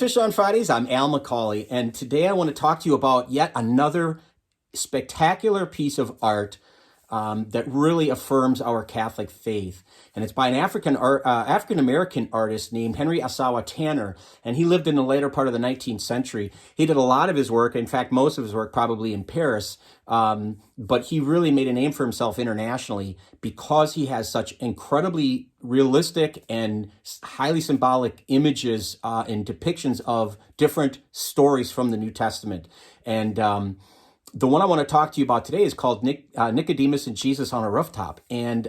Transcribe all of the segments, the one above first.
Fish on Fridays. I'm Al McCauley, and today I want to talk to you about yet another spectacular piece of art that really affirms our Catholic faith. And it's by an African-American artist named Henry Ossawa Tanner, and he lived in the later part of the 19th century. He did a lot of his work, in fact, most of his work probably in Paris, but he really made a name for himself internationally because he has such incredibly realistic and highly symbolic images and depictions of different stories from the New Testament. And the one I want to talk to you about today is called Nicodemus and Jesus on a Rooftop. And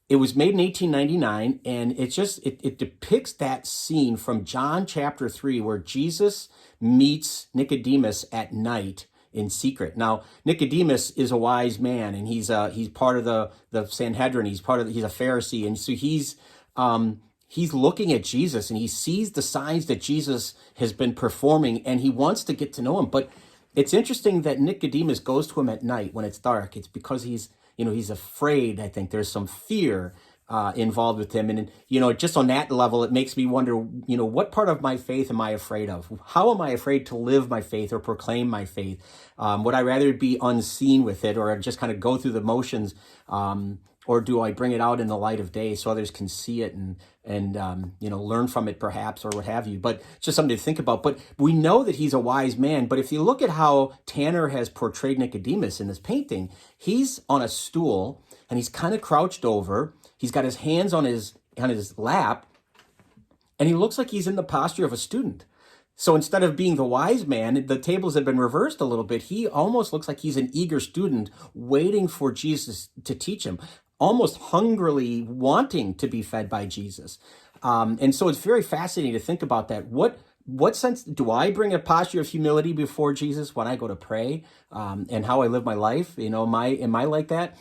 it was made in 1899, and it depicts that scene from John chapter 3 where Jesus meets Nicodemus at night in secret. Now, Nicodemus is a wise man, and he's part of the Sanhedrin. He's a Pharisee, and so he's looking at Jesus, and he sees the signs that Jesus has been performing, and he wants to get to know him. But it's interesting that Nicodemus goes to him at night when it's dark. It's because he's afraid. I think there's some fear involved with him. And, just on that level, it makes me wonder, what part of my faith am I afraid of? How am I afraid to live my faith or proclaim my faith? Would I rather be unseen with it or just kind of go through the motions? Or do I bring it out in the light of day so others can see it and learn from it perhaps, or what have you? But it's just something to think about. But we know that he's a wise man. But if you look at how Tanner has portrayed Nicodemus in this painting, he's on a stool and he's kind of crouched over. He's got his hands on his lap, and he looks like he's in the posture of a student. So instead of being the wise man, the tables have been reversed a little bit. He almost looks like he's an eager student waiting for Jesus to teach him, almost hungrily wanting to be fed by Jesus. And so it's very fascinating to think about that. What sense do I bring a posture of humility before Jesus when I go to pray, and how I live my life? Am I like that?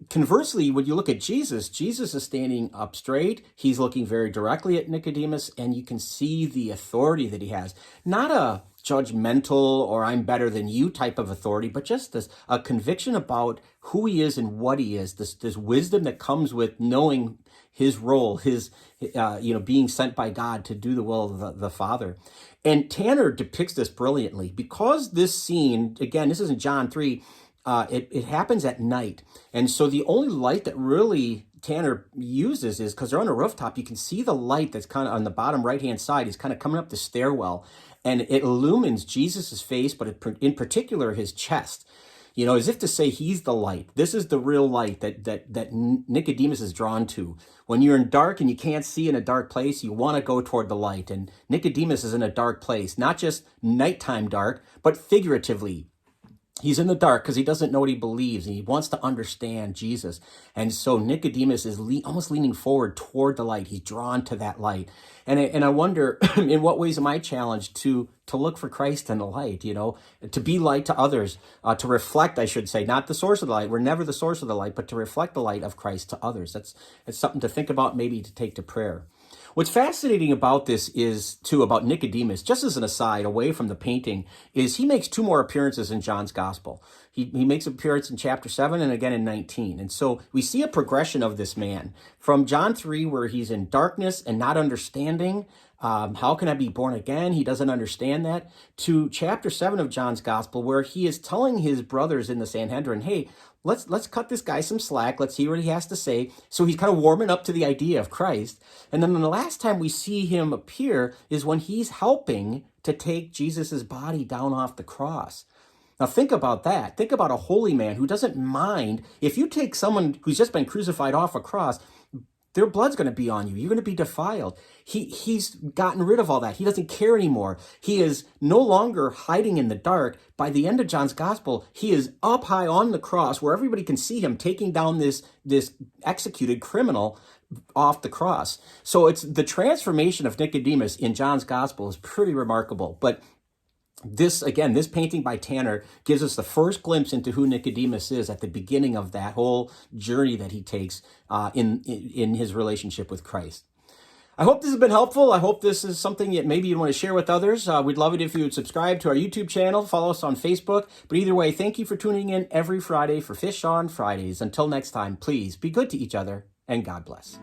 Conversely, when you look at Jesus is standing up straight. He's looking very directly at Nicodemus, and you can see the authority that he has. Not a judgmental or I'm better than you type of authority, but just a conviction about who he is and what he is. This wisdom that comes with knowing his role, his being sent by God to do the will of the Father. And Tanner depicts this brilliantly because this scene, again, this is in John 3. It happens at night. And so the only light that really Tanner uses is because they're on a rooftop, you can see the light that's kind of on the bottom right-hand side. He's kind of coming up the stairwell, and it illumines Jesus's face, but in particular his chest, as if to say he's the light. This is the real light that Nicodemus is drawn to. When you're in dark and you can't see in a dark place, you want to go toward the light. And Nicodemus is in a dark place, not just nighttime dark, but figuratively. He's in the dark because he doesn't know what he believes, and he wants to understand Jesus. And so Nicodemus is almost leaning forward toward the light. He's drawn to that light. And I wonder, in what ways am I challenged to look for Christ in the light, to be light to others, to reflect, I should say, not the source of the light. We're never the source of the light, but to reflect the light of Christ to others. It's something to think about, maybe to take to prayer. What's fascinating about this is, too, about Nicodemus, just as an aside, away from the painting, is he makes two more appearances in John's gospel. He makes an appearance in chapter 7 and again in 19. And so we see a progression of this man from John 3, where he's in darkness and not understanding. How can I be born again? He doesn't understand that. To chapter 7 of John's gospel, where he is telling his brothers in the Sanhedrin, hey, let's cut this guy some slack. Let's hear what he has to say. So he's kind of warming up to the idea of Christ. And then the last time we see him appear is when he's helping to take Jesus's body down off the cross. Now think about that. Think about a holy man who doesn't mind. If you take someone who's just been crucified off a cross, their blood's going to be on you. You're going to be defiled. He's gotten rid of all that. He doesn't care anymore. He is no longer hiding in the dark. By the end of John's gospel, he is up high on the cross where everybody can see him taking down this executed criminal off the cross. So it's the transformation of Nicodemus in John's gospel is pretty remarkable. But this painting by Tanner gives us the first glimpse into who Nicodemus is at the beginning of that whole journey that he takes in his relationship with Christ. I hope this has been helpful. I hope this is something that maybe you want to share with others. We'd love it if you would subscribe to our YouTube channel, follow us on Facebook. But either way, thank you for tuning in every Friday for Fish on Fridays. Until next time, please be good to each other, and God bless.